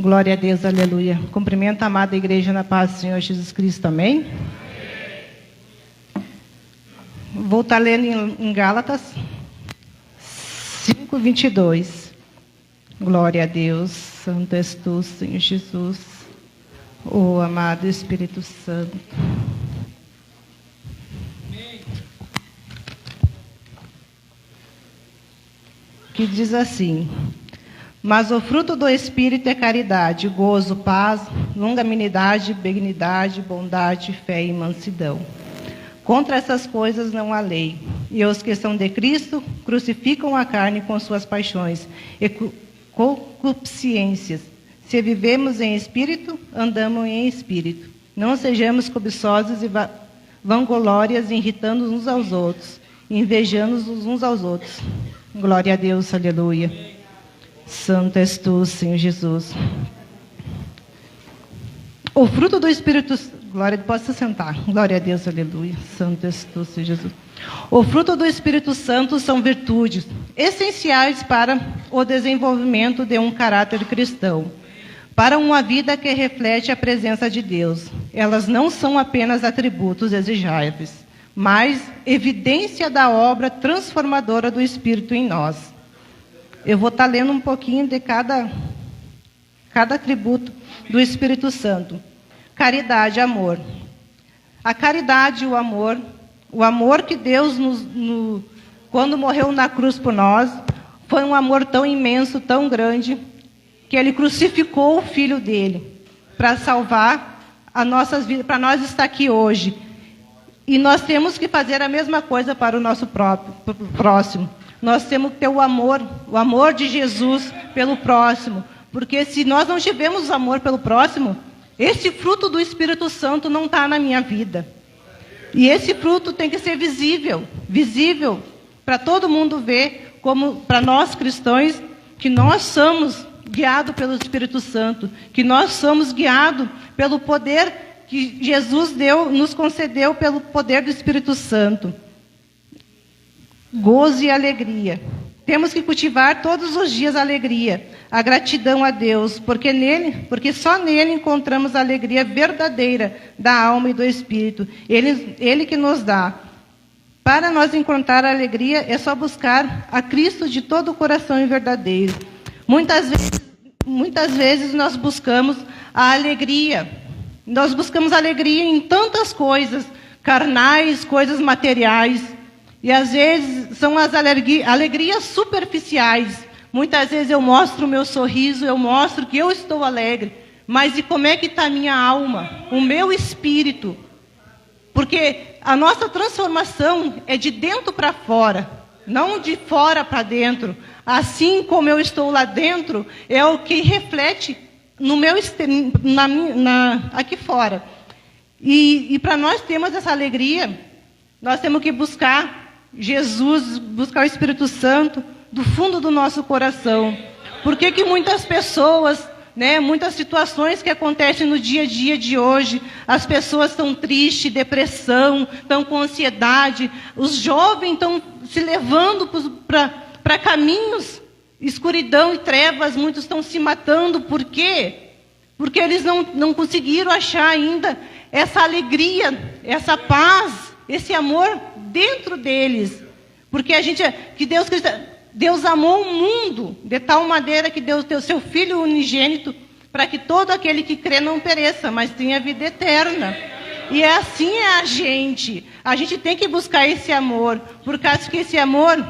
Glória a Deus, aleluia. Cumprimento a amada igreja na paz do Senhor Jesus Cristo, amém? Vou estar lendo em Gálatas 5:22. Glória a Deus, santo és tu, Senhor Jesus, o amado Espírito Santo. Que diz assim: mas o fruto do Espírito é caridade, gozo, paz, longanimidade, benignidade, bondade, fé e mansidão. Contra essas coisas não há lei. E os que são de Cristo crucificam a carne com suas paixões e concupiscências. Se vivemos em espírito, andamos em espírito. Não sejamos cobiçosos e vanglórias, irritando uns aos outros, invejando uns aos outros. Glória a Deus, aleluia. Santo és tu, Senhor Jesus. O fruto do Espírito... Glória, pode se sentar. Glória a Deus, aleluia. Santo és tu, Senhor Jesus. O fruto do Espírito Santo são virtudes essenciais para o desenvolvimento de um caráter cristão, para uma vida que reflete a presença de Deus. Elas não são apenas atributos desejáveis, mas evidência da obra transformadora do Espírito em nós. Eu vou estar lendo um pouquinho de cada atributo do Espírito Santo. Caridade, amor. A caridade e o amor que Deus, quando morreu na cruz por nós, foi um amor tão imenso, tão grande, que Ele crucificou o Filho dEle para salvar as nossas vidas, para nós estar aqui hoje. E nós temos que fazer a mesma coisa para o nosso próximo. Nós temos que ter o amor de Jesus pelo próximo. Porque se nós não tivermos amor pelo próximo, esse fruto do Espírito Santo não está na minha vida. E esse fruto tem que ser visível para todo mundo ver, como para nós cristãos, que nós somos guiados pelo Espírito Santo, que nós somos guiados pelo poder que Jesus nos concedeu pelo poder do Espírito Santo. Gozo e alegria. Temos que cultivar todos os dias a alegria, a gratidão a Deus, porque só nele encontramos a alegria verdadeira da alma e do espírito. Ele que nos dá. Para nós encontrar a alegria, é só buscar a Cristo de todo o coração e verdadeiro. Muitas vezes nós buscamos a alegria. Nós buscamos alegria em tantas coisas, carnais, coisas materiais. E às vezes são as alegrias superficiais. Muitas vezes eu mostro o meu sorriso, eu mostro que eu estou alegre. Mas e como é que está a minha alma, o meu espírito? Porque a nossa transformação é de dentro para fora, não de fora para dentro. Assim como eu estou lá dentro, é o que reflete no meu aqui fora. E para nós termos essa alegria, nós temos que buscar Jesus, buscar o Espírito Santo do fundo do nosso coração. Por que muitas pessoas, muitas situações que acontecem no dia a dia de hoje, as pessoas estão tristes, depressão, estão com ansiedade, os jovens estão se levando para caminhos, escuridão e trevas, muitos estão se matando. Por quê? Porque eles não conseguiram achar ainda essa alegria, essa paz, esse amor dentro deles. Porque Deus amou o mundo de tal maneira que Deus deu seu Filho unigênito para que todo aquele que crê não pereça, mas tenha vida eterna. E assim é a gente. A gente tem que buscar esse amor, por causa que esse amor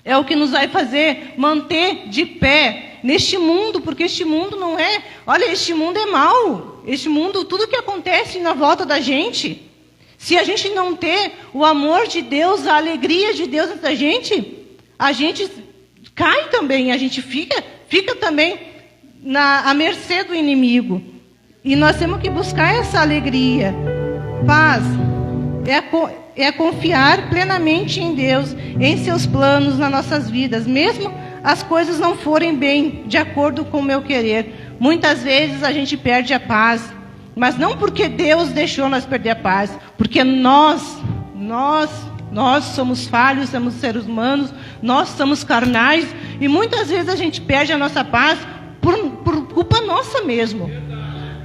é o que nos vai fazer manter de pé neste mundo, porque este mundo não é... Olha, este mundo é mau. Este mundo, tudo que acontece na volta da gente... Se a gente não ter o amor de Deus, a alegria de Deus entre a gente cai também, a gente fica também à mercê do inimigo. E nós temos que buscar essa alegria. Paz é confiar plenamente em Deus, em seus planos nas nossas vidas, mesmo as coisas não forem bem de acordo com o meu querer. Muitas vezes a gente perde a paz. Mas não porque Deus deixou nós perder a paz, porque nós somos falhos, somos seres humanos, nós somos carnais, e muitas vezes a gente perde a nossa paz por culpa nossa mesmo.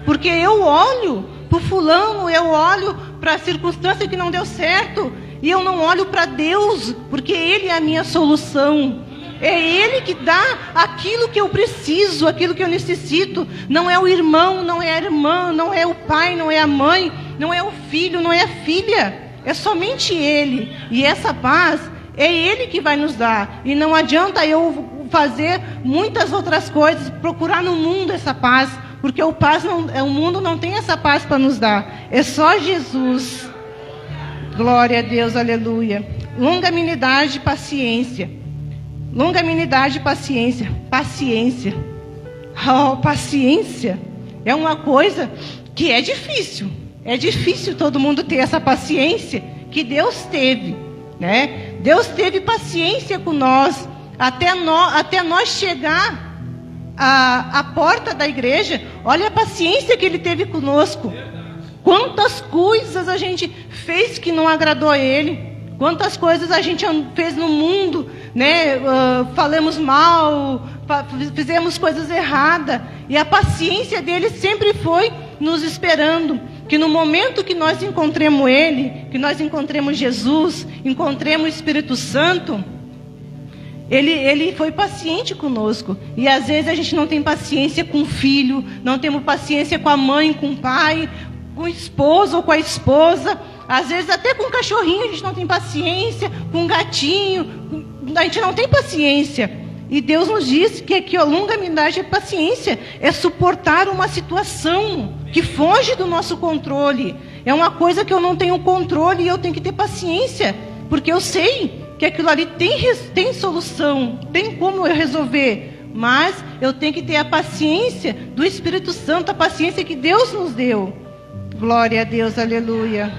Porque eu olho para o fulano, eu olho para a circunstância que não deu certo, e eu não olho para Deus, porque Ele é a minha solução. É Ele que dá aquilo que eu preciso, aquilo que eu necessito. Não é o irmão, não é a irmã, não é o pai, não é a mãe, não é o filho, não é a filha. É somente Ele. E essa paz é Ele que vai nos dar. E não adianta eu fazer muitas outras coisas, procurar no mundo essa paz, porque o mundo não tem essa paz para nos dar. É só Jesus. Glória a Deus, aleluia. Longanimidade, paciência. Longanimidade, paciência. Paciência. Oh, paciência é uma coisa que é difícil. É difícil todo mundo ter essa paciência que Deus teve, né? Deus teve paciência com nós até nós chegar à porta da igreja. Olha a paciência que Ele teve conosco. Quantas coisas a gente fez que não agradou a Ele. Quantas coisas a gente fez no mundo, né? Falamos mal, fizemos coisas erradas. E a paciência dele sempre foi nos esperando. Que no momento que nós encontremos Ele, que nós encontremos Jesus, encontremos o Espírito Santo, Ele foi paciente conosco. E às vezes a gente não tem paciência com o filho, não temos paciência com a mãe, com o pai, com o esposo ou com a esposa. Às vezes até com o cachorrinho a gente não tem paciência, com o gatinho, a gente não tem paciência. E Deus nos diz que a longanimidade é paciência, é suportar uma situação que foge do nosso controle. É uma coisa que eu não tenho controle e eu tenho que ter paciência, porque eu sei que aquilo ali tem solução, tem como eu resolver. Mas eu tenho que ter a paciência do Espírito Santo, a paciência que Deus nos deu. Glória a Deus, aleluia.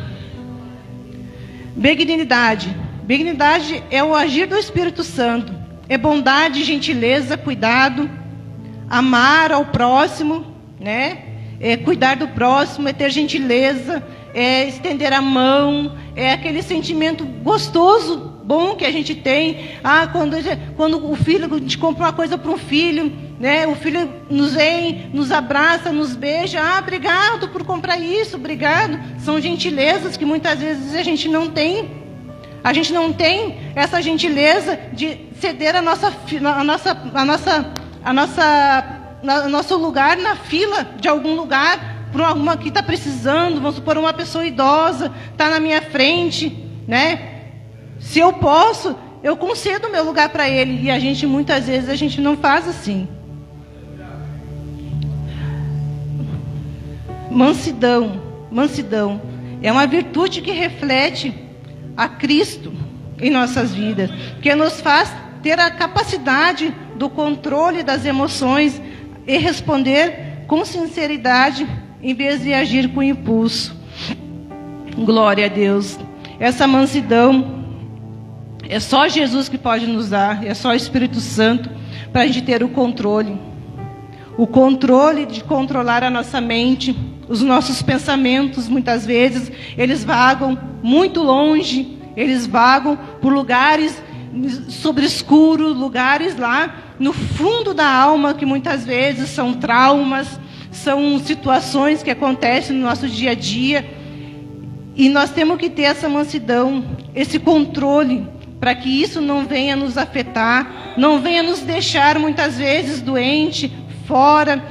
Benignidade. Benignidade é o agir do Espírito Santo. É bondade, gentileza, cuidado, amar ao próximo, né? É cuidar do próximo, é ter gentileza, é estender a mão, é aquele sentimento gostoso, bom que a gente tem. Quando o filho, a gente compra uma coisa para um filho, né? O filho nos vem, nos abraça, nos beija. Obrigado por comprar isso, obrigado. São gentilezas que muitas vezes a gente não tem. A gente não tem essa gentileza de ceder nosso lugar na fila de algum lugar para alguma que está precisando. Vamos supor, uma pessoa idosa está na minha frente, né? Se eu posso, eu concedo o meu lugar para ele. E a gente, muitas vezes, a gente não faz assim. Mansidão. Mansidão é uma virtude que reflete a Cristo em nossas vidas, que nos faz ter a capacidade do controle das emoções e responder com sinceridade em vez de agir com impulso. Glória a Deus. Essa mansidão é só Jesus que pode nos dar, é só o Espírito Santo para a gente ter o controle. O controle de controlar a nossa mente, os nossos pensamentos, muitas vezes, eles vagam muito longe, eles vagam por lugares sobrescuros, lugares lá no fundo da alma, que muitas vezes são traumas, são situações que acontecem no nosso dia a dia. E nós temos que ter essa mansidão, esse controle, para que isso não venha nos afetar, não venha nos deixar muitas vezes doente, fora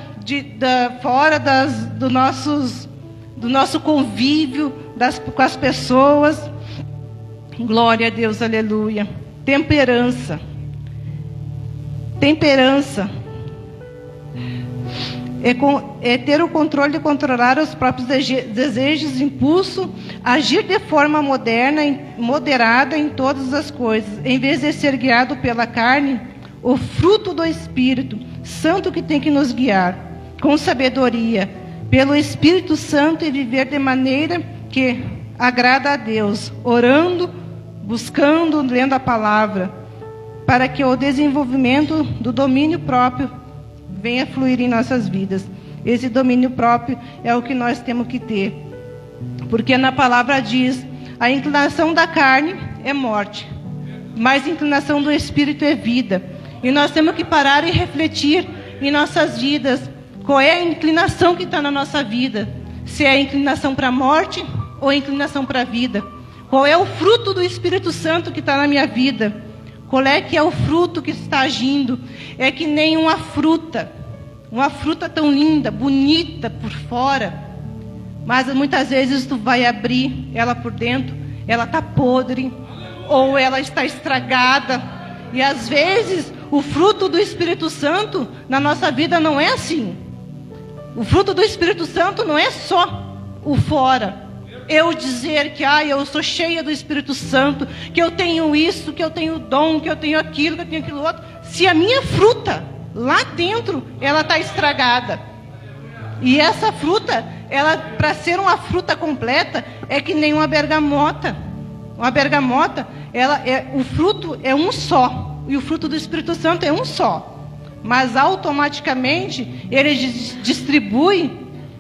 do nosso convívio com as pessoas. Glória a Deus, aleluia. Temperança. Temperança é ter o controle de controlar os próprios desejos, impulso, agir de forma moderada em todas as coisas, em vez de ser guiado pela carne, o fruto do Espírito Santo que tem que nos guiar, com sabedoria, pelo Espírito Santo, e viver de maneira que agrada a Deus, orando, buscando, lendo a palavra, para que o desenvolvimento do domínio próprio venha fluir em nossas vidas. Esse domínio próprio é o que nós temos que ter, porque na palavra diz: a inclinação da carne é morte, mas a inclinação do Espírito é vida. E nós temos que parar e refletir em nossas vidas Qual é a inclinação que está na nossa vida? Se é a inclinação para a morte ou a inclinação para a vida? Qual é o fruto do Espírito Santo que está na minha vida? Qual é que é o fruto que está agindo? É que nem uma fruta tão linda, bonita por fora, mas muitas vezes tu vai abrir ela por dentro, ela está podre, ou ela está estragada. E às vezes o fruto do Espírito Santo na nossa vida não é assim. O fruto do Espírito Santo não é só o fora. Eu dizer que eu sou cheia do Espírito Santo, que eu tenho isso, que eu tenho dom, que eu tenho aquilo, que eu tenho aquilo outro. Se a minha fruta lá dentro, ela está estragada. E essa fruta, ela, para ser uma fruta completa, é que nem uma bergamota. Uma bergamota, o fruto é um só. E o fruto do Espírito Santo é um só. Mas automaticamente, ele distribui,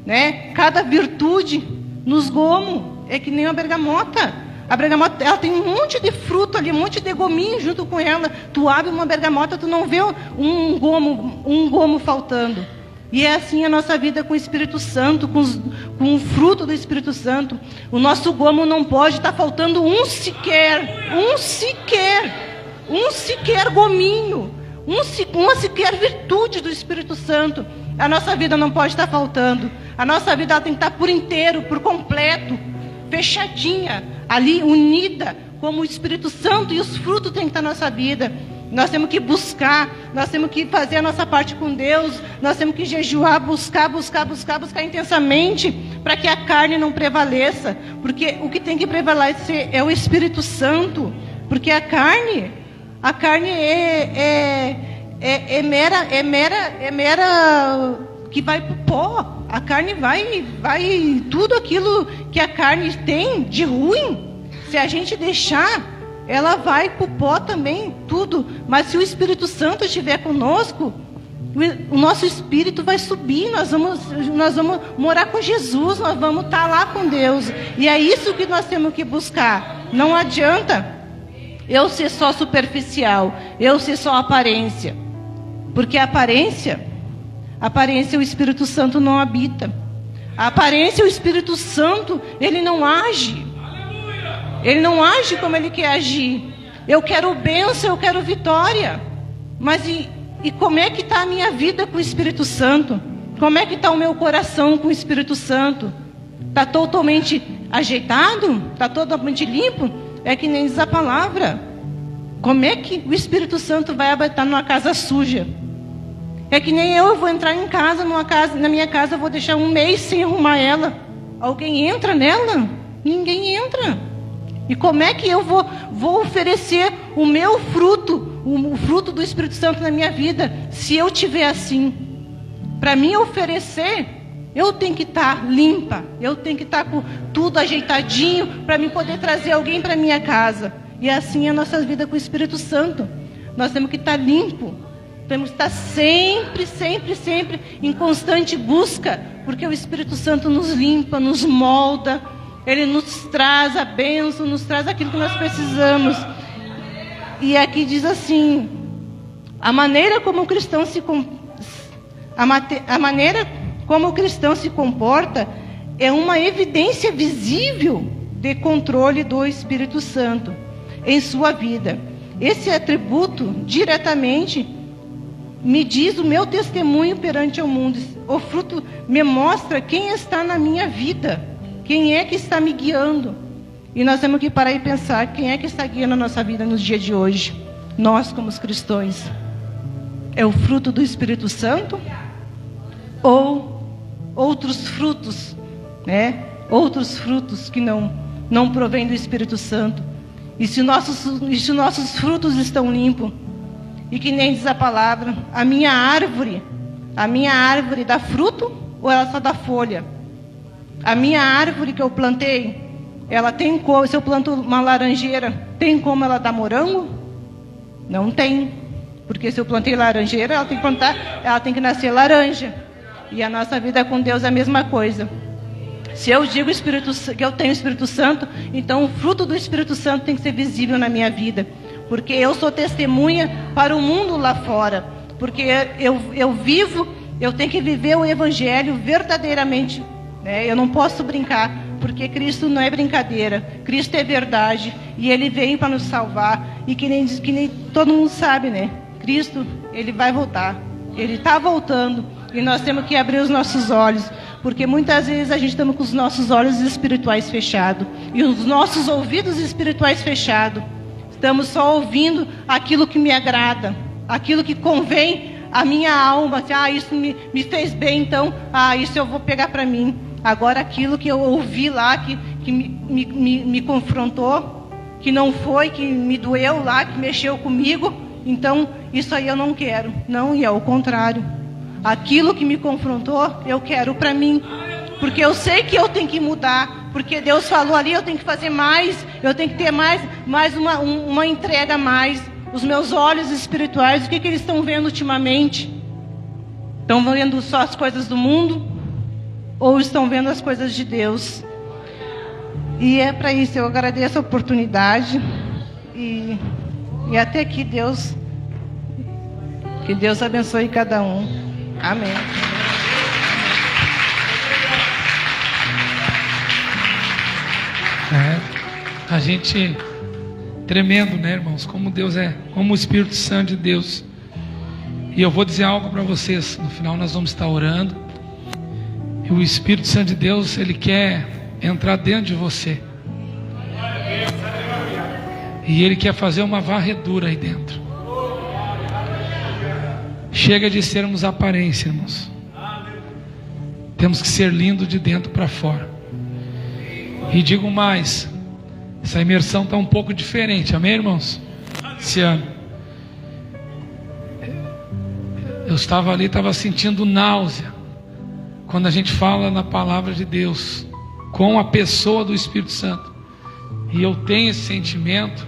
né, cada virtude nos gomos. É que nem uma bergamota. A bergamota, ela tem um monte de fruto ali, um monte de gominho junto com ela. Tu abre uma bergamota, tu não vê um gomo faltando. E é assim a nossa vida com o Espírito Santo, com o fruto do Espírito Santo. O nosso gomo não pode estar faltando um sequer gominho, uma sequer virtude do Espírito Santo. A nossa vida não pode estar faltando. A nossa vida ela tem que estar por inteiro, por completo, fechadinha, ali unida, como o Espírito Santo, e os frutos têm que estar na nossa vida. Nós temos que buscar, nós temos que fazer a nossa parte com Deus, nós temos que jejuar, buscar intensamente, para que a carne não prevaleça, porque o que tem que prevalecer é o Espírito Santo, porque a carne é mera que vai para o pó. A carne vai, tudo aquilo que a carne tem de ruim, se a gente deixar, ela vai para o pó também, tudo. Mas se o Espírito Santo estiver conosco, o nosso espírito vai subir, nós vamos morar com Jesus, nós vamos estar lá com Deus. E é isso que nós temos que buscar. Não adianta eu ser só superficial, eu ser só aparência. Porque a aparência o Espírito Santo não habita. A aparência, o Espírito Santo, ele não age. Ele não age como ele quer agir. Eu quero bênção, eu quero vitória. Mas e como é que está a minha vida com o Espírito Santo? Como é que está o meu coração com o Espírito Santo? Está totalmente ajeitado? Está totalmente limpo? É que nem diz a palavra. Como é que o Espírito Santo vai habitar numa casa suja? É que nem eu vou entrar em casa, na minha casa, eu vou deixar um mês sem arrumar ela. Alguém entra nela? Ninguém entra. E como é que eu vou oferecer o meu fruto, o fruto do Espírito Santo na minha vida, se eu tiver assim? Para mim oferecer, eu tenho que estar limpa, eu tenho que estar com tudo ajeitadinho, para mim poder trazer alguém para minha casa. E assim é a nossa vida com o Espírito Santo. Nós temos que estar limpo. Temos que estar sempre em constante busca, porque o Espírito Santo nos limpa, nos molda, ele nos traz a bênção, nos traz aquilo que nós precisamos. E aqui diz assim, a maneira como o cristão se comporta é uma evidência visível de controle do Espírito Santo em sua vida. Esse atributo diretamente me diz o meu testemunho perante o mundo. O fruto me mostra quem está na minha vida, quem é que está me guiando. E nós temos que parar e pensar, quem é que está guiando a nossa vida nos dias de hoje? Nós, como os cristãos. É o fruto do Espírito Santo? Ou outros frutos, né? Outros frutos que não provêm do Espírito Santo. E se nossos frutos estão limpos, e que nem diz a palavra, a minha árvore dá fruto ou ela só dá folha? A minha árvore que eu plantei, ela tem como, se eu planto uma laranjeira, tem como ela dar morango? Não tem. Porque se eu plantei laranjeira, ela tem que nascer laranja. E a nossa vida com Deus é a mesma coisa. Se eu digo que eu tenho o Espírito Santo, então o fruto do Espírito Santo tem que ser visível na minha vida. Porque eu sou testemunha para o mundo lá fora. Porque eu vivo Eu tenho que viver o Evangelho verdadeiramente, né? Eu não posso brincar, porque Cristo não é brincadeira. Cristo é verdade e Ele veio para nos salvar. E que nem todo mundo sabe, né? Cristo, Ele vai voltar. Ele está voltando e nós temos que abrir os nossos olhos, porque muitas vezes a gente está com os nossos olhos espirituais fechados e os nossos ouvidos espirituais fechados. Estamos só ouvindo aquilo que me agrada, aquilo que convém à minha alma. Isso me fez bem, então, isso eu vou pegar para mim. Agora, aquilo que eu ouvi lá, que me confrontou, que não foi, que me doeu lá, que mexeu comigo, então, isso aí eu não quero. Não, e é o contrário. Aquilo que me confrontou, eu quero para mim. Porque eu sei que eu tenho que mudar. Porque Deus falou ali, eu tenho que fazer mais. Eu tenho que ter mais uma entrega a mais. Os meus olhos espirituais, o que eles estão vendo ultimamente? Estão vendo só as coisas do mundo? Ou estão vendo as coisas de Deus? E é para isso, eu agradeço a oportunidade. E até que Deus abençoe cada um. Amém. A gente, tremendo, né, irmãos? Como Deus é, como o Espírito Santo de Deus. E eu vou dizer algo para vocês. No final nós vamos estar orando. E o Espírito Santo de Deus, Ele quer entrar dentro de você. E Ele quer fazer uma varredura aí dentro. Chega de sermos aparência, irmãos. Temos que ser lindo de dentro para fora. E digo mais, essa imersão está um pouco diferente, amém, irmãos? Esse ano eu estava ali, estava sentindo náusea. Quando a gente fala na palavra de Deus com a pessoa do Espírito Santo, e eu tenho esse sentimento,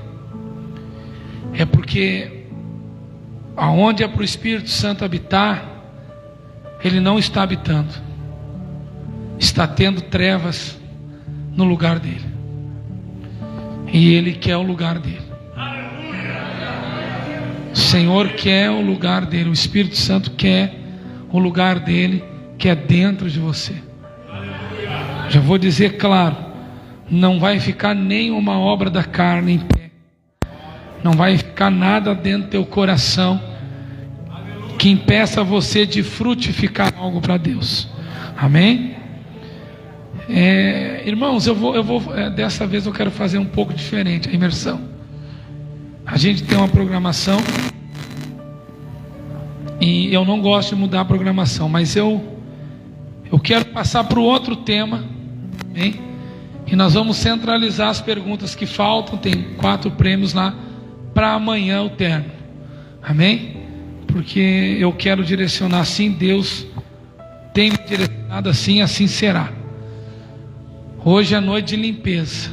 é porque aonde é para o Espírito Santo habitar, Ele não está habitando, está tendo trevas no lugar dele, e Ele quer o lugar dele. O Senhor quer o lugar dele, o Espírito Santo quer o lugar dele, que é dentro de você. Já vou dizer claro, não vai ficar nenhuma obra da carne em pé, não vai ficar nada dentro do teu coração que impeça você de frutificar algo para Deus. Amém? Irmãos, eu vou dessa vez eu quero fazer um pouco diferente a imersão. A gente tem uma programação e eu não gosto de mudar a programação, mas eu quero passar para o outro tema, amém? E nós vamos centralizar as perguntas que faltam. Tem 4 prêmios lá para amanhã o terno, amém? Porque eu quero direcionar assim, Deus tem me direcionado assim, assim será. Hoje é noite de limpeza.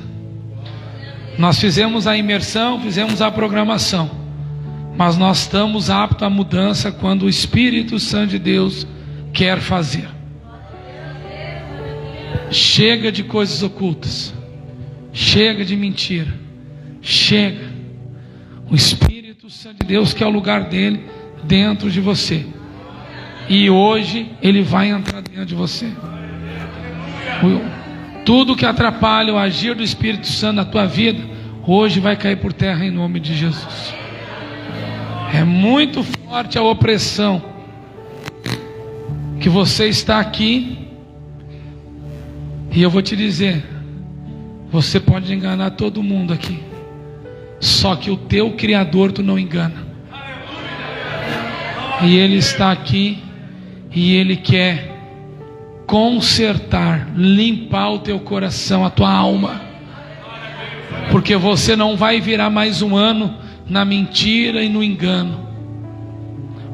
Nós fizemos a imersão, fizemos a programação, mas nós estamos aptos à mudança quando o Espírito Santo de Deus quer fazer. Chega de coisas ocultas, chega de mentira, chega. O Espírito Santo de Deus quer o lugar dele dentro de você, e hoje ele vai entrar dentro de você. Tudo que atrapalha o agir do Espírito Santo na tua vida, hoje vai cair por terra em nome de Jesus. É muito forte a opressão que você está aqui. E eu vou te dizer, você pode enganar todo mundo aqui, só que o teu Criador tu não engana. E Ele está aqui, e Ele quer consertar, limpar o teu coração, a tua alma, porque você não vai virar mais um ano na mentira e no engano,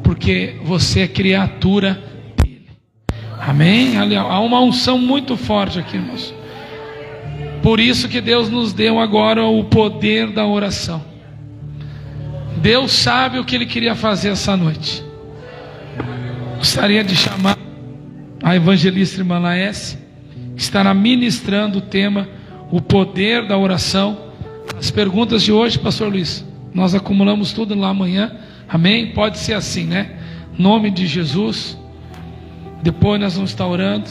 porque você é criatura dele. Amém? Há uma unção muito forte aqui, irmãos. Por isso que Deus nos deu agora o poder da oração. Deus sabe o que Ele queria fazer essa noite. Gostaria de chamar a evangelista irmã Laércia, que estará ministrando o tema, o poder da oração. As perguntas de hoje, pastor Luiz, nós acumulamos tudo lá amanhã, amém? Pode ser assim, né? Em nome de Jesus. Depois nós vamos estar orando.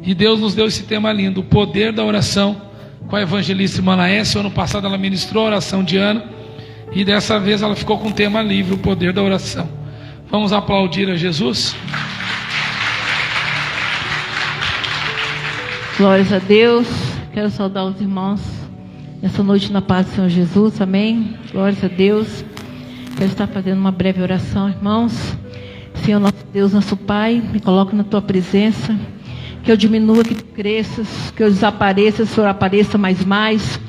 E Deus nos deu esse tema lindo, o poder da oração, com a evangelista irmã Laércia. Ano passado ela ministrou a oração de Ana, e dessa vez ela ficou com o tema livre, o poder da oração. Vamos aplaudir a Jesus? Glórias a Deus. Quero saudar os irmãos nessa noite na paz do Senhor Jesus, amém? Glórias a Deus. Quero estar fazendo uma breve oração, irmãos. Senhor nosso Deus, nosso Pai, me coloco na Tua presença, que eu diminua, que Tu cresças, que eu desapareça, o Senhor apareça mais,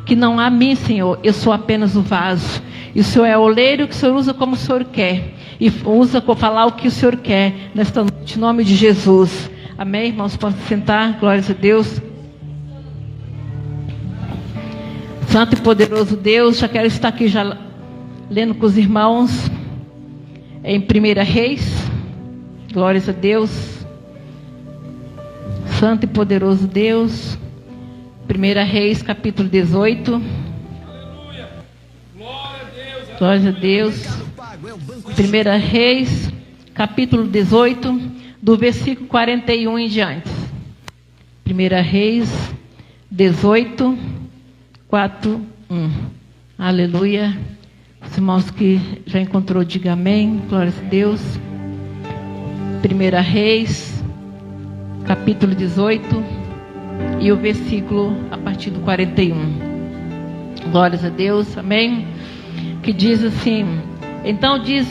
que não há mim, Senhor, eu sou apenas o vaso, e o Senhor é o oleiro que o Senhor usa como o Senhor quer, e usa para falar o que o Senhor quer, nesta noite, em nome de Jesus, amém, irmãos, podem sentar, glórias a Deus. Santo e poderoso Deus, já quero estar aqui já lendo com os irmãos, em 1 Reis, glórias a Deus. Santo e poderoso Deus, 1 Reis, capítulo 18. Aleluia. Glória a Deus. 1 Reis, capítulo 18, do versículo 41 em diante. 1 Reis 18, 4, 1. Aleluia. Os irmãos que já encontrou, diga amém. Glória a Deus. 1 Reis, capítulo 18, e o versículo a partir do 41. Glórias a Deus, amém. Que diz assim: então diz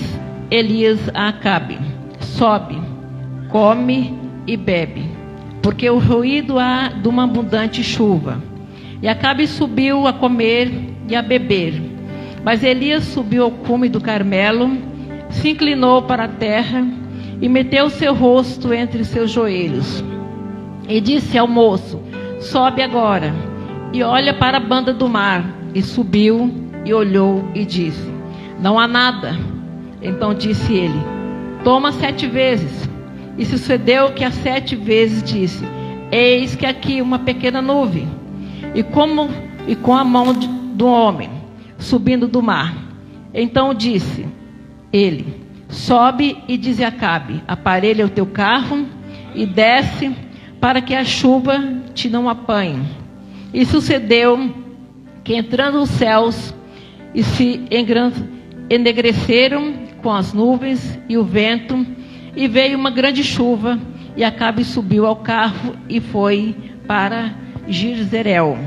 Elias a Acabe: sobe, come e bebe, porque o ruído há de uma abundante chuva. E Acabe subiu a comer e a beber. Mas Elias subiu ao cume do Carmelo, se inclinou para a terra e meteu seu rosto entre seus joelhos. E disse ao moço: sobe agora e olha para a banda do mar. E subiu e olhou e disse: não há nada. Então disse ele: toma 7 vezes. E sucedeu que a 7 vezes disse: eis que aqui uma pequena nuvem. E com a mão do homem subindo do mar. Então disse ele: sobe e dize a Acabe: aparelha o teu carro e desce, para que a chuva te não apanhe. E sucedeu que, entrando os céus e se enegreceram com as nuvens e o vento, e veio uma grande chuva, e Acabe subiu ao carro e foi para Jezreel.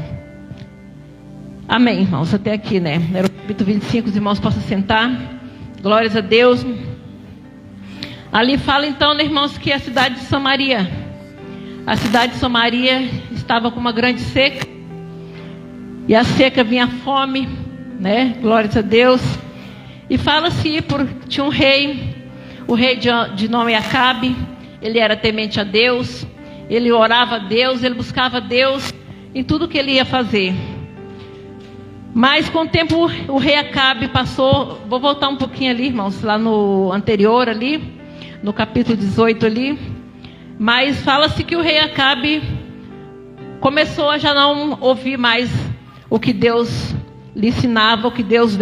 Amém, irmãos, até aqui, né? Era o capítulo 25, os irmãos possam sentar. Glórias a Deus. Ali fala então, né, irmãos, que a cidade de Samaria. A cidade de Samaria estava com uma grande seca. E a seca vinha a fome, né? Glórias a Deus. E fala-se, tinha um rei, o rei de nome Acabe. Ele era temente a Deus. Ele orava a Deus, ele buscava a Deus em tudo que ele ia fazer. Mas com o tempo o rei Acabe passou. Vou voltar um pouquinho ali, irmãos, lá no anterior ali, no capítulo 18 ali. Mas fala-se que o rei Acabe começou a já não ouvir mais o que Deus lhe ensinava, o que Deus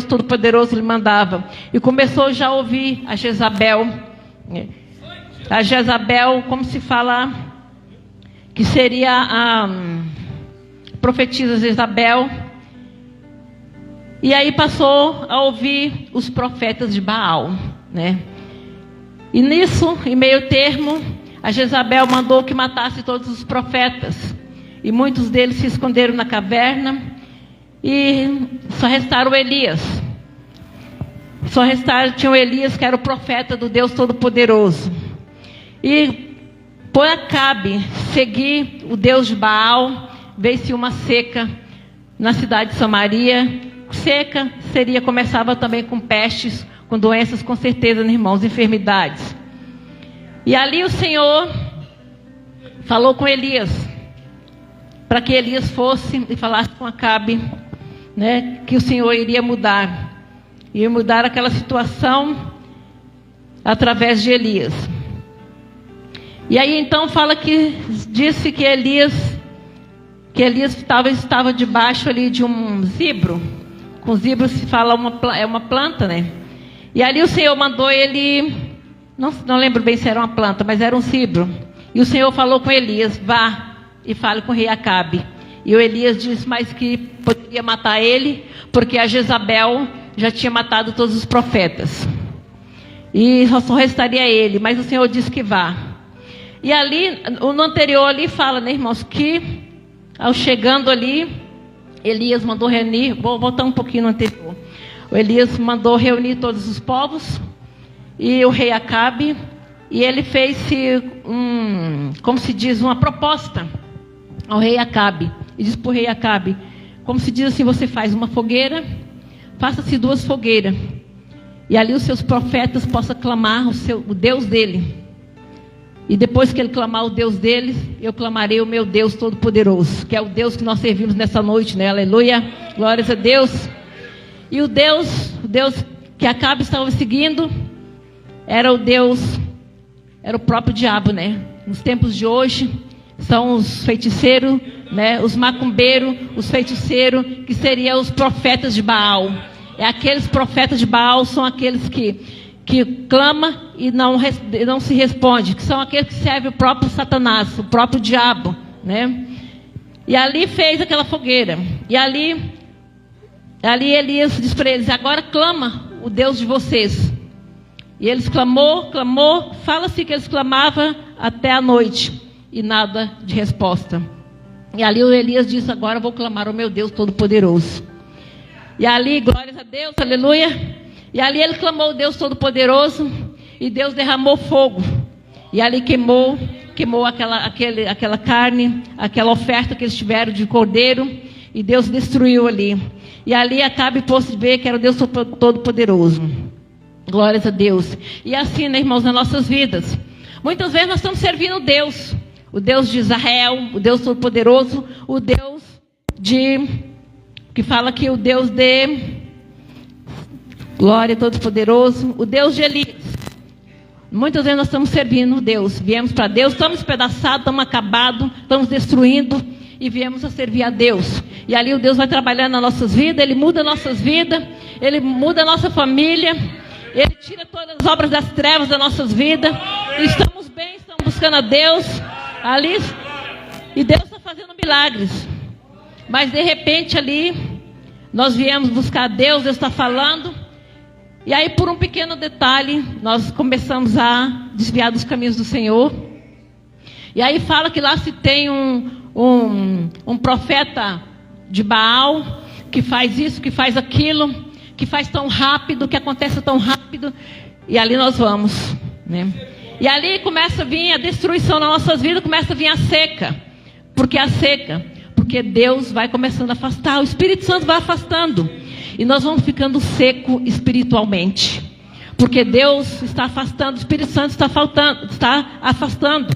Todo-Poderoso lhe mandava. E começou já a ouvir a Jezabel. A Jezabel, como se fala, que seria a profetisa Jezabel. E aí passou a ouvir os profetas de Baal, né? E nisso, em meio termo, a Jezabel mandou que matasse todos os profetas. E muitos deles se esconderam na caverna. E só restaram Elias. Tinha o Elias, que era o profeta do Deus Todo-Poderoso. E por Acabe seguir o Deus de Baal, veio-se uma seca na cidade de Samaria. Seca começava também com pestes, com doenças, com certeza, né, irmãos, enfermidades. E ali o Senhor falou com Elias, para que Elias fosse e falasse com Acabe, né, que o Senhor iria mudar aquela situação através de Elias. E aí então fala que disse que Elias estava debaixo ali de um zibro. Com zibro se fala uma planta, né? E ali o Senhor mandou ele não lembro bem se era uma planta, mas era um cedro. E o Senhor falou com Elias: vá e fale com o rei Acabe. E o Elias disse, mas que poderia matar ele, porque a Jezabel já tinha matado todos os profetas. E só restaria ele, mas o Senhor disse que vá. E ali, no anterior ali fala, né, irmãos, que ao chegando ali, Elias mandou reunir, vou voltar um pouquinho no anterior. O Elias mandou reunir todos os povos e o rei Acabe, e ele fez, como se diz, uma proposta ao rei Acabe. E diz para o rei Acabe, como se diz assim, você faz uma fogueira, faça-se 2 fogueiras, e ali os seus profetas possam clamar o Deus dele. E depois que ele clamar o Deus deles, eu clamarei o meu Deus Todo-Poderoso, que é o Deus que nós servimos nessa noite, né? Aleluia, glórias a Deus. E o Deus que Acabe estava seguindo, era o próprio diabo, né? Nos tempos de hoje, são os feiticeiros, né? Os macumbeiros, os feiticeiros, que seriam os profetas de Baal. Aqueles profetas de Baal são aqueles que clama e não se responde, que são aqueles que servem o próprio Satanás, o próprio diabo, né? E ali fez aquela fogueira. E ali Elias disse para eles: agora clama o Deus de vocês. E eles clamou, fala-se que eles clamavam até a noite, e nada de resposta. E ali o Elias disse: agora eu vou clamar ao meu Deus Todo-Poderoso. E ali, glórias a Deus, aleluia. E ali ele clamou o Deus Todo-Poderoso, e Deus derramou fogo. E ali queimou aquela carne, aquela oferta que eles tiveram de cordeiro, e Deus destruiu ali. E ali Acabe pôde ver que era o Deus Todo-Poderoso. Glórias a Deus. E assim, né, irmãos, nas nossas vidas, muitas vezes nós estamos servindo Deus, o Deus de Israel, o Deus Todo-Poderoso, o Deus que fala que o Deus de glória, Todo-Poderoso, o Deus de Elias. Muitas vezes nós estamos servindo Deus, viemos para Deus, estamos despedaçados, estamos acabados, estamos destruindo, e viemos a servir a Deus. E ali o Deus vai trabalhando nas nossas vidas, Ele muda nossas vidas, Ele muda a nossa família, Ele tira todas as obras das trevas das nossas vidas. Estamos bem, estamos buscando a Deus ali, e Deus está fazendo milagres. Mas de repente ali, nós viemos buscar a Deus, Deus está falando, e aí por um pequeno detalhe, nós começamos a desviar dos caminhos do Senhor. E aí fala que lá se tem um profeta de Baal, que faz isso, que faz aquilo, que faz tão rápido, que acontece tão rápido, e ali nós vamos, né? E ali começa a vir a destruição nas nossas vidas, começa a vir a seca. Por que a seca? Porque Deus vai começando a afastar, o Espírito Santo vai afastando, e nós vamos ficando seco espiritualmente, porque Deus está afastando, o Espírito Santo está afastando.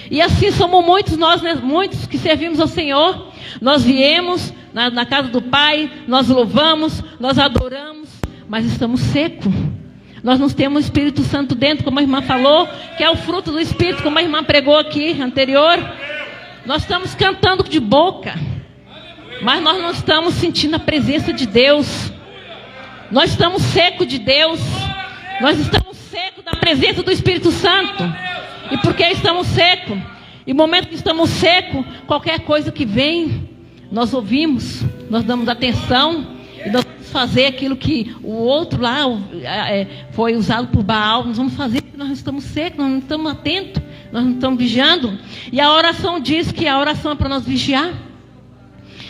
E assim somos muitos, nós, né, muitos que servimos ao Senhor. Nós viemos na casa do Pai, nós louvamos, nós adoramos, mas estamos secos. Nós não temos o Espírito Santo dentro, como a irmã falou, que é o fruto do Espírito, como a irmã pregou aqui anterior. Nós estamos cantando de boca, mas nós não estamos sentindo a presença de Deus. Nós estamos secos de Deus. Nós estamos secos da presença do Espírito Santo. E por que estamos secos? E no momento que estamos secos, qualquer coisa que vem, nós ouvimos, nós damos atenção, e nós vamos fazer aquilo que o outro lá foi usado por Baal. Nós vamos fazer porque nós estamos secos, nós não estamos atentos, nós não estamos vigiando. E a oração diz que a oração é para nós vigiar.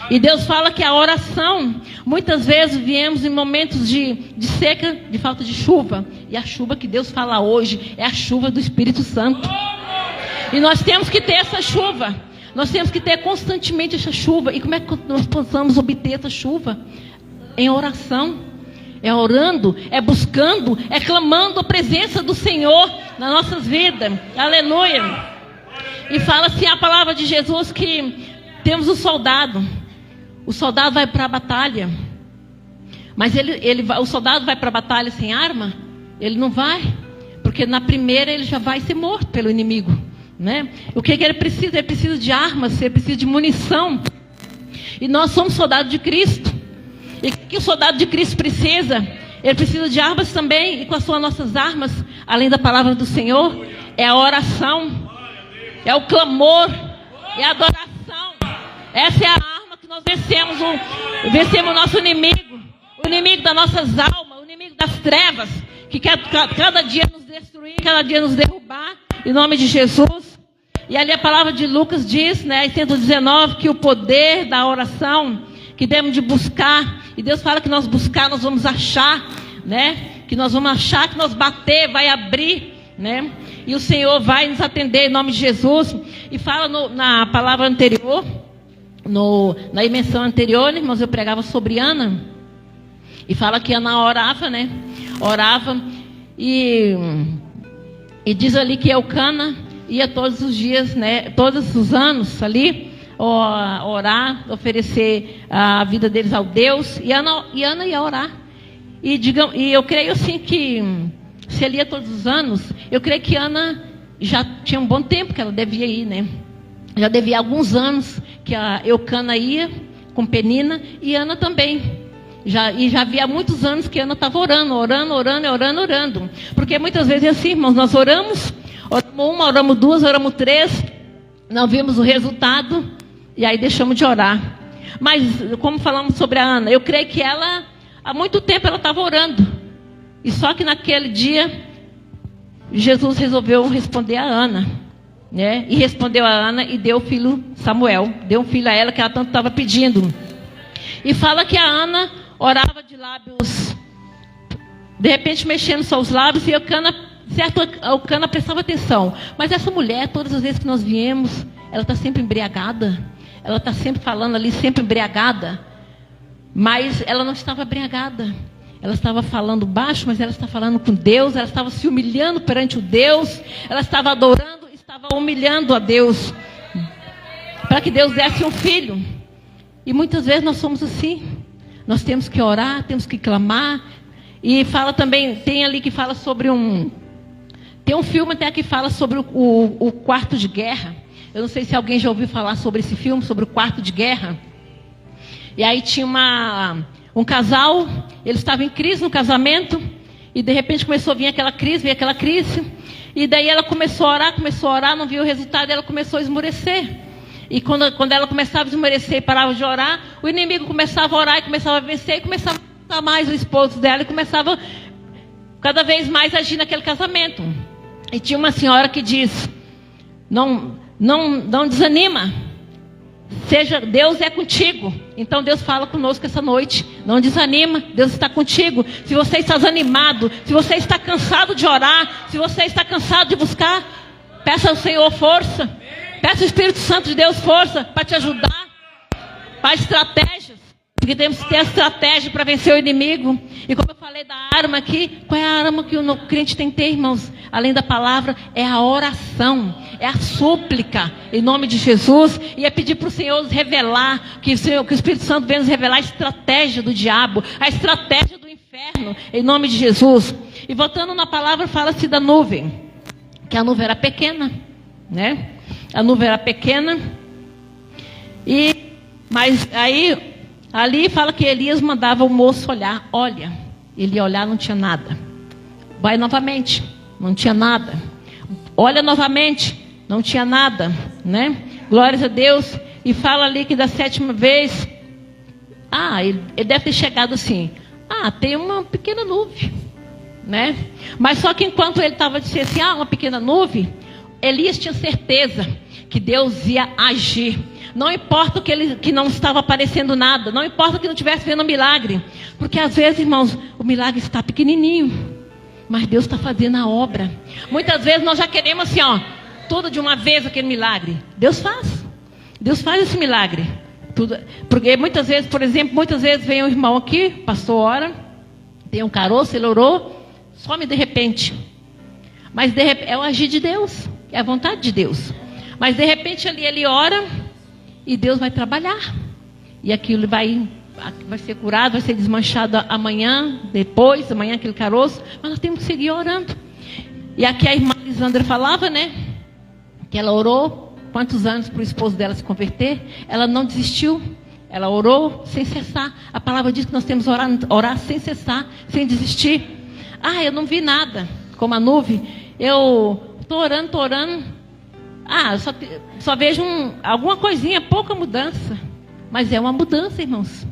E Deus fala que a oração, muitas vezes viemos em momentos de seca, de falta de chuva. E a chuva que Deus fala hoje é a chuva do Espírito Santo. E nós temos que ter essa chuva. Nós temos que ter constantemente essa chuva. E como é que nós possamos obter essa chuva? Em oração. É orando, é buscando, é clamando a presença do Senhor nas nossas vidas. Aleluia. E fala-se a palavra de Jesus que temos o soldado. O soldado vai para a batalha, mas o soldado vai para a batalha sem arma? Ele não vai, porque na primeira ele já vai ser morto pelo inimigo, né? O que ele precisa? Ele precisa de armas, ele precisa de munição. E nós somos soldados de Cristo. E o que o soldado de Cristo precisa? Ele precisa de armas também. E quais são as nossas armas, além da palavra do Senhor? É a oração, é o clamor, é a adoração. Essa é a arma que nós vencemos o nosso inimigo, o inimigo das nossas almas, o inimigo das trevas, que quer cada dia nos destruir, cada dia nos derrubar, em nome de Jesus. E ali a palavra de Lucas diz, né, 119, que o poder da oração, que devemos de buscar, e Deus fala que nós buscar, nós vamos achar, né, que nós vamos achar, que nós bater, vai abrir, né, e o Senhor vai nos atender em nome de Jesus. E fala na palavra anterior, na dimensão anterior, né, irmãos, eu pregava sobre Ana, e fala que Ana orava, né, orava, e diz ali que Elcana ia todos os dias, né, todos os anos ali, orar, oferecer a vida deles ao Deus, e Ana ia orar. E eu creio assim que, se ele ia todos os anos, eu creio que Ana já tinha um bom tempo que ela devia ir, né? Já devia alguns anos que a Eucana ia com Penina, e Ana também. Já havia muitos anos que Ana estava orando. Porque muitas vezes é assim, irmãos, nós oramos uma, oramos duas, oramos três, não vimos o resultado, e aí deixamos de orar. Mas, como falamos sobre a Ana, eu creio que ela, há muito tempo ela estava orando. E só que naquele dia, Jesus resolveu responder a Ana, né? E respondeu a Ana e deu o filho Samuel. Deu um filho a ela que ela tanto estava pedindo. E fala que a Ana orava de lábios, de repente mexendo só os lábios, e a Eucana prestava atenção. Mas essa mulher, todas as vezes que nós viemos, ela está sempre embriagada. Ela está sempre falando ali, sempre embriagada. Mas ela não estava embriagada. Ela estava falando baixo, mas ela estava falando com Deus. Ela estava se humilhando perante o Deus. Ela estava adorando, estava humilhando a Deus, para que Deus desse um filho. E muitas vezes nós somos assim. Nós temos que orar, temos que clamar. E fala também, tem ali que fala sobre tem um filme até que fala sobre o quarto de guerra. Eu não sei se alguém já ouviu falar sobre esse filme, sobre o quarto de guerra. E aí tinha um casal, eles estavam em crise no casamento, e de repente começou a vir aquela crise, e daí ela começou a orar, não viu o resultado, e ela começou a esmorecer. E quando ela começava a esmorecer e parava de orar, o inimigo começava a orar e começava a vencer, e começava a matar mais o esposo dela, e começava cada vez mais a agir naquele casamento. E tinha uma senhora que diz: não desanima, Deus é contigo. Então Deus fala conosco essa noite: não desanima, Deus está contigo. Se você está desanimado, se você está cansado de orar, se você está cansado de buscar, peça ao Senhor força, peça ao Espírito Santo de Deus força para te ajudar, para estratégias, porque temos que ter a estratégia para vencer o inimigo. E como eu falei da arma aqui, qual é a arma que o crente tem que ter, irmãos? Além da palavra, é a oração, é a súplica, em nome de Jesus. E é pedir para o Senhor nos revelar, que o Espírito Santo venha nos revelar a estratégia do diabo, a estratégia do inferno, em nome de Jesus. E voltando na palavra, fala-se da nuvem, que a nuvem era pequena, né? A nuvem era pequena, mas aí, ali fala que Elias mandava o moço olhar. Olha, ele ia olhar, não tinha nada. Vai novamente, não tinha nada. Olha novamente, não tinha nada, né? Glórias a Deus. E fala ali que da sétima vez, ele deve ter chegado assim: tem uma pequena nuvem, né? Mas só que enquanto ele estava dizendo assim, uma pequena nuvem, Elias tinha certeza que Deus ia agir. Não importa que não estava aparecendo nada, não importa que não estivesse vendo um milagre, porque às vezes, irmãos, o milagre está pequenininho, mas Deus está fazendo a obra. Muitas vezes nós já queremos assim, tudo de uma vez aquele milagre. Deus faz esse milagre. Tudo, porque muitas vezes, por exemplo, vem um irmão aqui, passou hora, tem um caroço, ele orou, some de repente. Mas de repente, é o agir de Deus, é a vontade de Deus. Mas de repente ali ele ora e Deus vai trabalhar. E aquilo vai ser curado, vai ser desmanchado amanhã, amanhã aquele caroço. Mas nós temos que seguir orando. E aqui a irmã Lisandra falava, né? Que ela orou quantos anos para o esposo dela se converter. Ela não desistiu. Ela orou sem cessar. A palavra diz que nós temos que orar sem cessar, sem desistir. Eu não vi nada, como a nuvem. Eu estou orando. Só vejo alguma coisinha, pouca mudança. Mas é uma mudança, irmãos.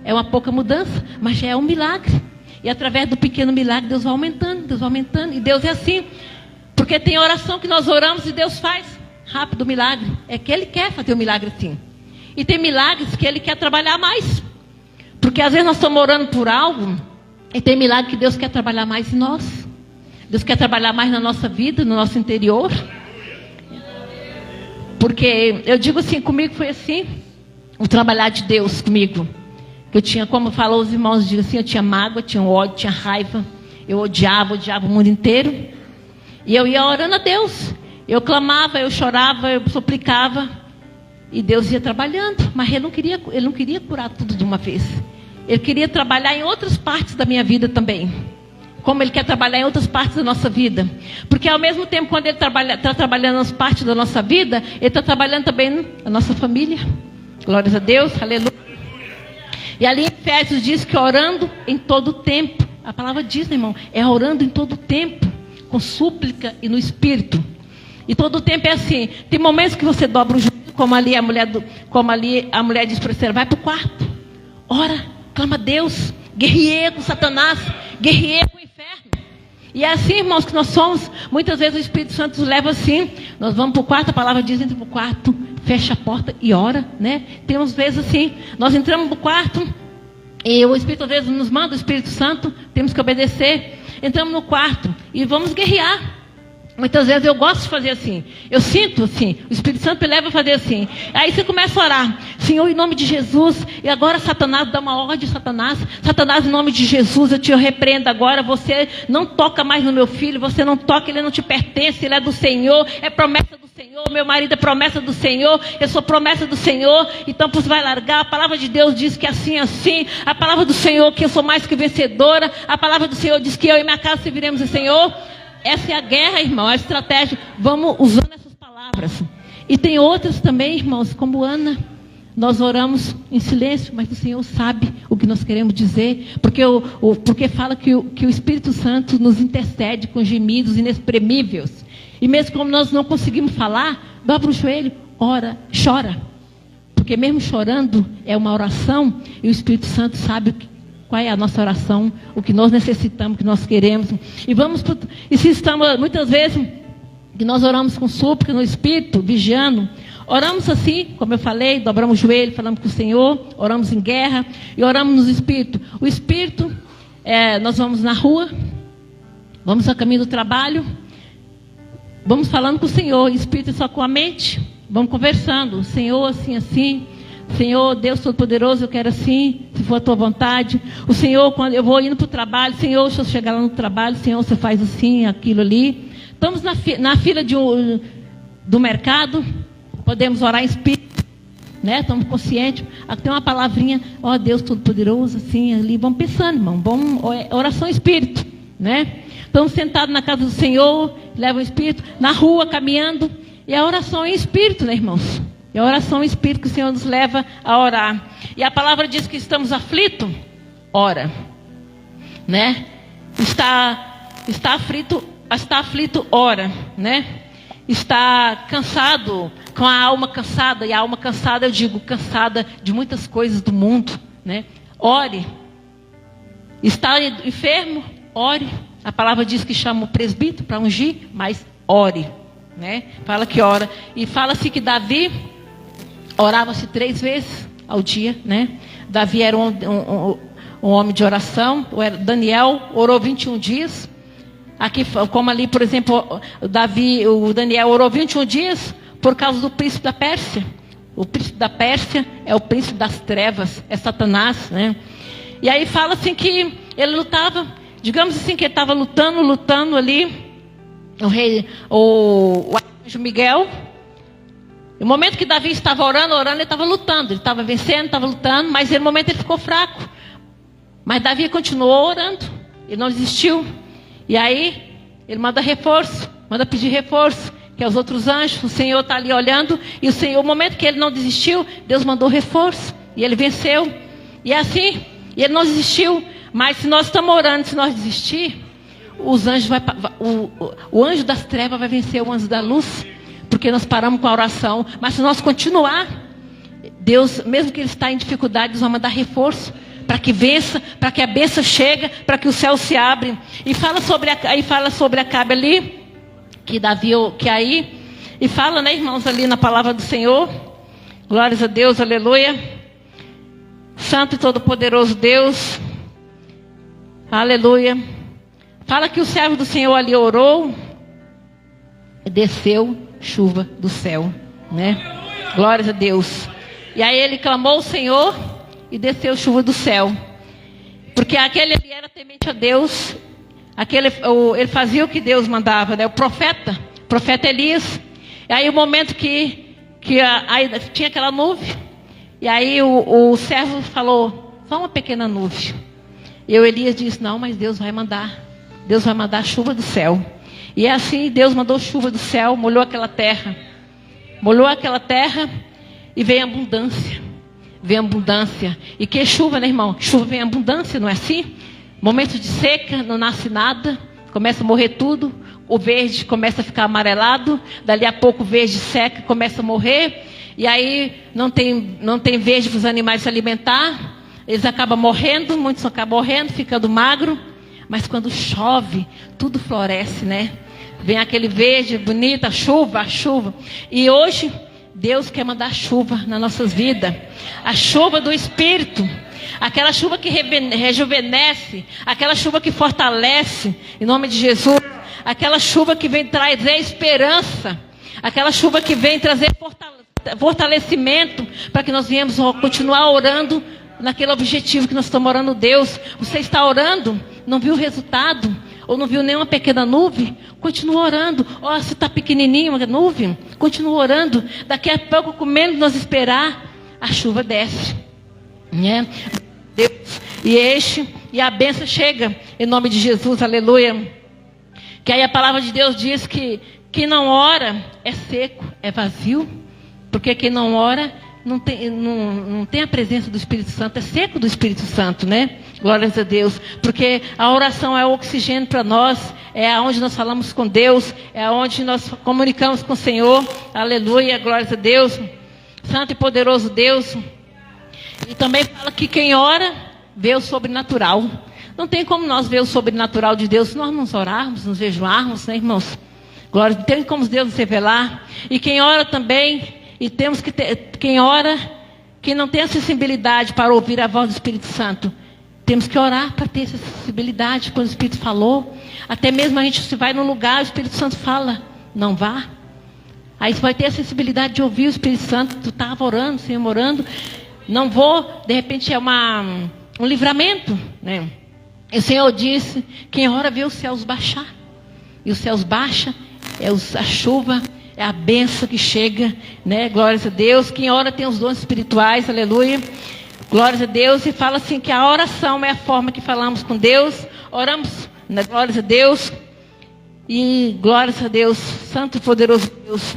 É uma pouca mudança, mas já é um milagre. E através do pequeno milagre, Deus vai aumentando. E Deus é assim. Porque tem oração que nós oramos e Deus faz rápido o milagre. É que Ele quer fazer o milagre assim. E tem milagres que Ele quer trabalhar mais. Porque às vezes nós estamos orando por algo, e tem milagre que Deus quer trabalhar mais em nós. Deus quer trabalhar mais na nossa vida, no nosso interior. Porque eu digo assim, comigo foi assim, o trabalhar de Deus comigo. Eu tinha, como falou os irmãos, digo assim, eu tinha mágoa, tinha ódio, tinha raiva. Eu odiava o mundo inteiro. E eu ia orando a Deus. Eu clamava, eu chorava, eu suplicava. E Deus ia trabalhando. Mas Ele não queria curar tudo de uma vez. Ele queria trabalhar em outras partes da minha vida também. Como Ele quer trabalhar em outras partes da nossa vida. Porque ao mesmo tempo, quando Ele está trabalhando nas partes da nossa vida, Ele está trabalhando também na nossa família. Glórias a Deus, aleluia. E ali em Efésios diz que orando em todo tempo. A palavra diz, né, irmão? É orando em todo tempo. Com súplica e no Espírito. E todo tempo é assim. Tem momentos que você dobra o joelho, como ali a mulher diz para você, vai para o quarto. Ora, clama a Deus. Guerreia com Satanás. Guerreia com o inferno. E é assim, irmãos, que nós somos. Muitas vezes o Espírito Santo nos leva assim. Nós vamos para o quarto, a palavra diz, entra para o quarto, fecha a porta e ora, né? Temos vezes assim, nós entramos no quarto e o Espírito às vezes nos manda, o Espírito Santo, temos que obedecer. Entramos no quarto e vamos guerrear. Muitas vezes eu gosto de fazer assim. Eu sinto assim. O Espírito Santo me leva a fazer assim. Aí você começa a orar. Senhor, em nome de Jesus. E agora Satanás dá uma ordem, Satanás. Satanás, em nome de Jesus, eu te repreendo agora. Você não toca mais no meu filho. Você não toca, ele não te pertence. Ele é do Senhor. É promessa do Senhor. Meu marido é promessa do Senhor. Eu sou promessa do Senhor. Então você vai largar. A palavra de Deus diz que assim, assim. A palavra do Senhor que eu sou mais que vencedora. A palavra do Senhor diz que eu e minha casa serviremos ao Senhor. Essa é a guerra, irmão, a estratégia. Vamos usando essas palavras. E tem outras também, irmãos, como Ana. Nós oramos em silêncio, mas o Senhor sabe o que nós queremos dizer. Porque fala que o Espírito Santo nos intercede com gemidos inexprimíveis. E mesmo como nós não conseguimos falar, dobra o joelho, ora, chora. Porque mesmo chorando é uma oração. E o Espírito Santo sabe qual é a nossa oração, o que nós necessitamos, o que nós queremos. E se estamos, muitas vezes, que nós oramos com súplica no Espírito, vigiando. Oramos assim, como eu falei, dobramos o joelho, falamos com o Senhor, oramos em guerra e oramos no Espírito. O Espírito, nós vamos na rua, vamos ao caminho do trabalho, vamos falando com o Senhor. O Espírito é só com a mente, vamos conversando. Senhor, assim, assim. Senhor, Deus Todo-Poderoso, eu quero assim, se for a tua vontade. O Senhor, quando eu vou indo para o trabalho, Senhor, se eu chegar lá no trabalho, Senhor, você faz assim, aquilo ali. Estamos na fila do mercado, podemos orar em espírito, né? Estamos conscientes. Aqui tem uma palavrinha, ó Deus Todo-Poderoso, assim, ali. Vamos pensando, irmão, oração em espírito, né? Estamos sentados na casa do Senhor, leva o espírito, na rua, caminhando, e a oração em espírito, né, irmãos? É a oração em espírito que o Senhor nos leva a orar. E a palavra diz que estamos aflitos, ora, né? Está aflito, ora, né? Está cansado, com a alma cansada. E a alma cansada, eu digo, cansada de muitas coisas do mundo, né? Ore. Está enfermo, ore. A palavra diz que chama o presbítero para ungir, mas ore, né? Fala que ora. E fala-se que Davi orava-se 3 vezes ao dia, né? Davi era um homem de oração. Daniel orou 21 dias. Aqui, como ali, por exemplo, o Daniel orou 21 dias por causa do príncipe da Pérsia. O príncipe da Pérsia é o príncipe das trevas, é Satanás, né? E aí fala assim que ele lutava, digamos assim que ele estava lutando ali, o arcanjo Miguel. No momento que Davi estava orando, ele estava lutando. Ele estava vencendo, estava lutando, mas no momento ele ficou fraco. Mas Davi continuou orando. Ele não desistiu. E aí, ele manda reforço. Manda pedir reforço. Que é os outros anjos. O Senhor está ali olhando. E o Senhor, no momento que ele não desistiu, Deus mandou reforço. E ele venceu. E assim, ele não desistiu. Mas se nós estamos orando, se nós desistir, os anjos o anjo das trevas vai vencer o anjo da luz. Porque nós paramos com a oração. Mas se nós continuar, Deus, mesmo que ele está em dificuldade, Deus vai mandar reforço. Para que vença, para que a bênção chegue, para que o céu se abre. E fala sobre Acabe ali, que Davi, que aí, e fala, né, irmãos, ali na palavra do Senhor. Glórias a Deus, aleluia. Santo e todo-poderoso Deus, aleluia. Fala que o servo do Senhor ali orou e desceu chuva do céu, né? Glórias a Deus. E aí ele clamou ao Senhor e desceu chuva do céu. Porque aquele ali era temente a Deus. Ele fazia o que Deus mandava, né? O profeta Elias. E aí o momento que aí tinha aquela nuvem. E aí o servo falou, só uma pequena nuvem. E o Elias disse, não, mas Deus vai mandar. Deus vai mandar chuva do céu. E assim Deus mandou chuva do céu, molhou aquela terra. Molhou aquela terra e veio abundância. Veio abundância. E que chuva, né, irmão? Chuva vem abundância, não é assim? Momento de seca, não nasce nada. Começa a morrer tudo. O verde começa a ficar amarelado. Dali a pouco o verde seca, começa a morrer. E aí não tem verde para os animais se alimentar. Eles acabam morrendo, muitos acabam morrendo, ficando magro. Mas quando chove, tudo floresce, né? Vem aquele verde bonito, a chuva. E hoje Deus quer mandar chuva nas nossas vidas. A chuva do Espírito. Aquela chuva que rejuvenesce. Aquela chuva que fortalece. Em nome de Jesus. Aquela chuva que vem trazer esperança. Aquela chuva que vem trazer fortalecimento. Para que nós venhamos continuar orando naquele objetivo que nós estamos orando, Deus. Você está orando, não viu o resultado? Ou não viu nenhuma pequena nuvem? Continua orando. Se está pequenininho a nuvem, continua orando. Daqui a pouco, com menos nós esperar, a chuva desce, né? Deus, e a bênção chega, em nome de Jesus, aleluia. Que aí a palavra de Deus diz que quem não ora é seco, é vazio. Porque quem não ora não tem a presença do Espírito Santo, é seco do Espírito Santo, né? Glórias a Deus, porque a oração é o oxigênio para nós, é onde nós falamos com Deus, é onde nós comunicamos com o Senhor, aleluia, glórias a Deus, santo e poderoso Deus. E também fala que quem ora vê o sobrenatural. Não tem como nós ver o sobrenatural de Deus se nós não orarmos, nos jejuarmos, né, irmãos? Glória, não tem como Deus nos revelar. E quem ora também, e temos que ter, quem ora, quem não tem a sensibilidade para ouvir a voz do Espírito Santo, temos que orar para ter essa sensibilidade. Quando o Espírito falou, até mesmo a gente se vai num lugar, o Espírito Santo fala, não vá. Aí você vai ter a sensibilidade de ouvir o Espírito Santo. Tu estava orando, Senhor, orando, não vou, de repente é um livramento, né? E o Senhor disse, quem ora vê os céus baixar. E os céus baixam, a chuva, é a bênção que chega, né? Glórias a Deus. Quem ora tem os dons espirituais, aleluia. Glórias a Deus. E fala assim que a oração é a forma que falamos com Deus. Oramos, né? Glórias a Deus. E glórias a Deus, santo e poderoso Deus.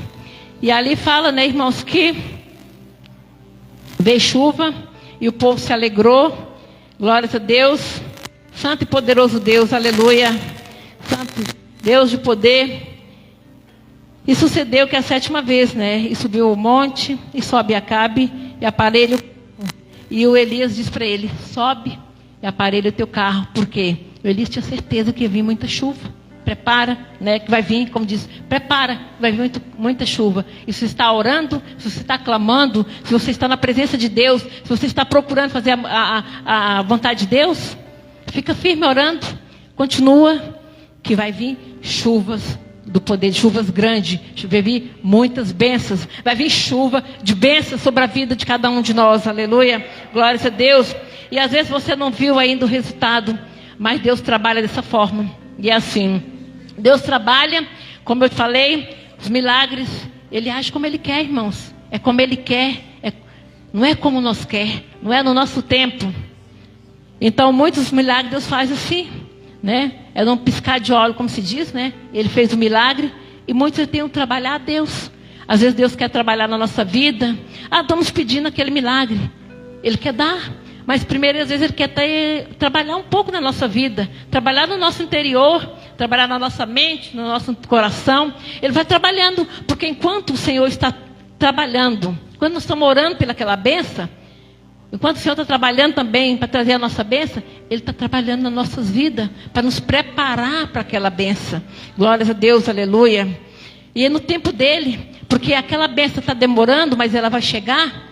E ali fala, né, irmãos, que veio chuva e o povo se alegrou. Glórias a Deus. Santo e poderoso Deus, aleluia. Santo Deus de poder. E sucedeu que a 7ª vez, né? E subiu o monte, e sobe Acabe, e aparelha. E o Elias diz para ele, sobe e aparelha o teu carro. Por quê? O Elias tinha certeza que ia vir muita chuva. Prepara, né? Que vai vir, como diz, prepara, vai vir muita chuva. E se você está orando, se você está clamando, se você está na presença de Deus, se você está procurando fazer a vontade de Deus, fica firme orando, continua, que vai vir chuvas do poder, de chuvas grandes, vai vir muitas bênçãos, vai vir chuva de bênçãos sobre a vida de cada um de nós, aleluia, glórias a Deus. E às vezes você não viu ainda o resultado, mas Deus trabalha dessa forma, e é assim, Deus trabalha, como eu te falei, os milagres, Ele age como Ele quer, irmãos, é como Ele quer, não é como nós quer, não é no nosso tempo. Então muitos milagres Deus faz assim, né? É num piscar de olho, como se diz, né? Ele fez o milagre. E muitos têm que trabalhar a Deus. Às vezes Deus quer trabalhar na nossa vida. Estamos pedindo aquele milagre. Ele quer dar. Mas primeiro, às vezes, Ele quer trabalhar um pouco na nossa vida. Trabalhar no nosso interior. Trabalhar na nossa mente, no nosso coração. Ele vai trabalhando. Porque enquanto o Senhor está trabalhando, quando nós estamos orando pelaquela benção, enquanto o Senhor está trabalhando também para trazer a nossa bênção, Ele está trabalhando nas nossas vidas, para nos preparar para aquela bênção. Glórias a Deus, aleluia. E é no tempo dEle, porque aquela bênção está demorando, mas ela vai chegar,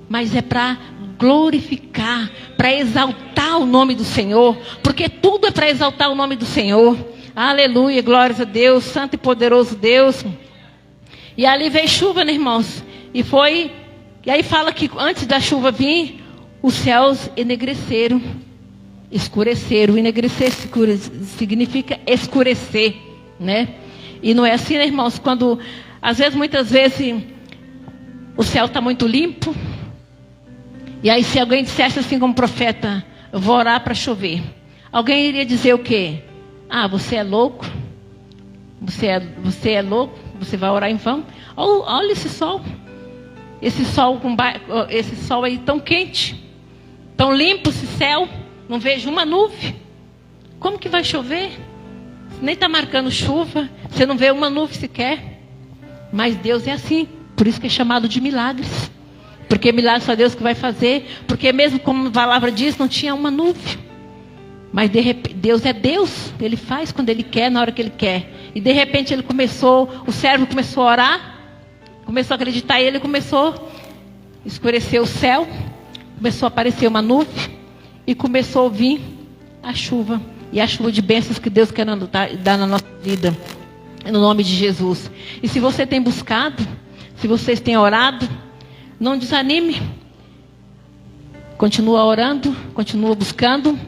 mas é para glorificar, para exaltar o nome do Senhor, porque tudo é para exaltar o nome do Senhor. Aleluia, glórias a Deus, santo e poderoso Deus. E ali veio chuva, né, irmãos? E aí fala que antes da chuva vir, os céus enegreceram, escureceram. Enegrecer significa escurecer, né? E não é assim, né, irmãos? Quando, às vezes, muitas vezes, o céu está muito limpo. E aí se alguém dissesse assim como profeta, eu vou orar para chover. Alguém iria dizer o quê? Ah, você é louco? Você é louco? Você vai orar em vão? Olha esse sol. Esse sol aí tão quente, tão limpo esse céu, não vejo uma nuvem. Como que vai chover? Nem está marcando chuva, você não vê uma nuvem sequer. Mas Deus é assim, por isso que é chamado de milagres. Porque milagres só Deus que vai fazer. Porque mesmo como a palavra diz, não tinha uma nuvem. Mas de repente, Deus é Deus, Ele faz quando Ele quer, na hora que Ele quer. E de repente o servo começou a orar. Começou a acreditar e ele começou a escurecer o céu. Começou a aparecer uma nuvem. E começou a vir a chuva. E a chuva de bênçãos que Deus quer dar na nossa vida. No nome de Jesus. E se você tem buscado, se vocês têm orado, não desanime. Continua orando, continua buscando.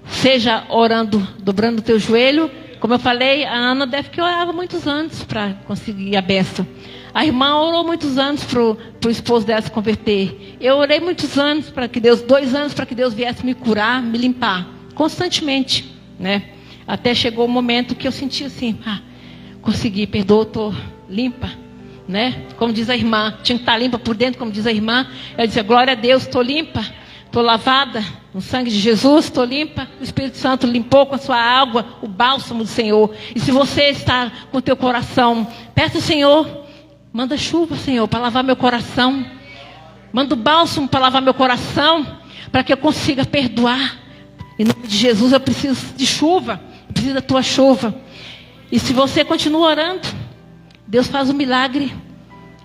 Seja orando, dobrando o teu joelho. Como eu falei, a Ana deve que orava muitos anos para conseguir a bênção. A irmã orou muitos anos para o esposo dela se converter. Eu orei muitos anos para que Deus, 2 anos para que Deus viesse me curar, me limpar. Constantemente, né? Até chegou o momento que eu senti assim, consegui, perdoa, estou limpa, né? Como diz a irmã, tinha que estar limpa por dentro, como diz a irmã. Ela dizia, glória a Deus, estou limpa. Estou lavada no sangue de Jesus, estou limpa. O Espírito Santo limpou com a sua água o bálsamo do Senhor. E se você está com o teu coração, peça ao Senhor, manda chuva, Senhor, para lavar meu coração. Manda o bálsamo para lavar meu coração, para que eu consiga perdoar. Em nome de Jesus, eu preciso de chuva. Eu preciso da tua chuva. E se você continua orando, Deus faz um milagre.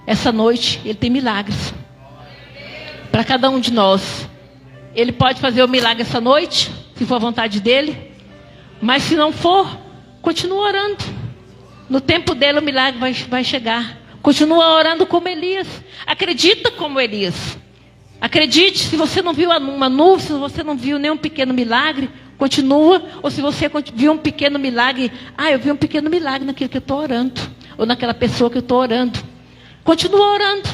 Essa noite, Ele tem milagres para cada um de nós. Ele pode fazer o milagre essa noite, se for a vontade dEle. Mas se não for, continua orando. No tempo dele o milagre vai chegar. Continua orando como Elias. Acredita como Elias. Acredite, se você não viu uma nuvem, se você não viu nenhum pequeno milagre, continua. Ou se você viu um pequeno milagre, eu vi um pequeno milagre naquilo que eu estou orando. Ou naquela pessoa que eu estou orando. Continua orando.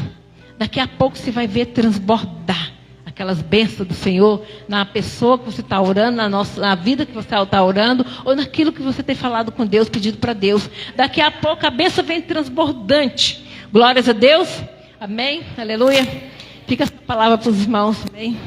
Daqui a pouco você vai ver transbordar aquelas bênçãos do Senhor na pessoa que você está orando, na vida que você está orando, ou naquilo que você tem falado com Deus, pedido para Deus. Daqui a pouco a bênção vem transbordante. Glórias a Deus. Amém. Aleluia. Fica essa palavra para os irmãos. Amém.